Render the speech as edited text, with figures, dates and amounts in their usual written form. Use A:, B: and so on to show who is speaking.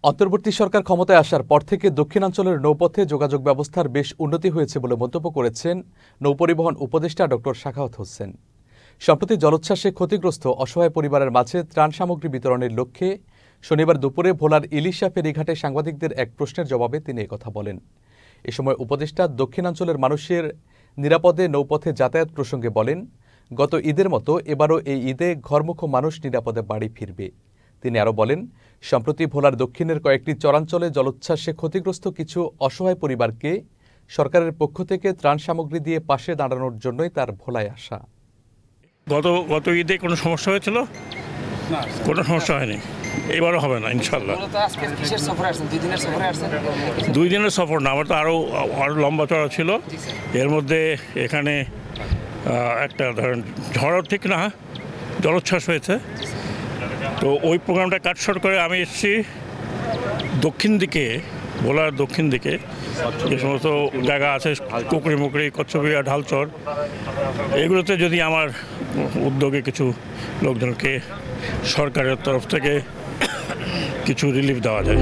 A: অন্তর্বর্তী সরকার ক্ষমতায় আসার পর থেকে দক্ষিণাঞ্চলের নৌপথে যোগাযোগ ব্যবস্থার বেশ উন্নতি হয়েছে বলে মন্তব্য করেছেন নৌপরিবহন উপদেষ্টা ডক্টর সাখাওয়াত হোসেন। সম্প্রতি জলোচ্ছ্বাসে ক্ষতিগ্রস্ত অসহায় পরিবারের মাঝে ত্রাণ সামগ্রী বিতরণের লক্ষ্যে শনিবার দুপুরে ভোলার ইলিশা ফেরিঘাটে সাংবাদিকদের এক প্রশ্নের জবাবে তিনি একথা বলেন। এ সময় উপদেষ্টা দক্ষিণাঞ্চলের মানুষের নিরাপদে নৌপথে যাতায়াত প্রসঙ্গে বলেন, গত ঈদের মতো এবারও এই ঈদে ঘরমুখো মানুষ নিরাপদে বাড়ি ফিরবে। তিনি আরও বলেন, সম্প্রতি ভোলার দক্ষিণের কয়েকটি চরাঞ্চলে জলোচ্ছ্বাসে ক্ষতিগ্রস্ত কিছু অসহায় পরিবারকে সরকারের পক্ষ থেকে ত্রাণ সামগ্রী দিয়ে পাশে দাঁড়ানোর জন্যই তার ভোলায় আসা।
B: গত ঈদে কোনো সমস্যা হয়েছিল? কোনো সমস্যা হয়নি, এবারও হবে না ইনশাল্লাহ। 2 দিনের সফর না, আমার তো আরও লম্বা চড়া ছিল। এর মধ্যে এখানে একটা ধরেন ঝড় ঠিক না, জলোচ্ছ্বাস হয়েছে, তো ওই প্রোগ্রামটা কাটশট করে আমি এসেছি দক্ষিণ দিকে, ভোলার দক্ষিণ দিকে যে সমস্ত জায়গা আছে, কুকরি মুকরি, কচ্ছপিয়া, ঢালচর, এগুলোতে যদি আমার উদ্যোগে কিছু লোকজনকে সরকারের তরফ থেকে কিছু রিলিফ দেওয়া যায়।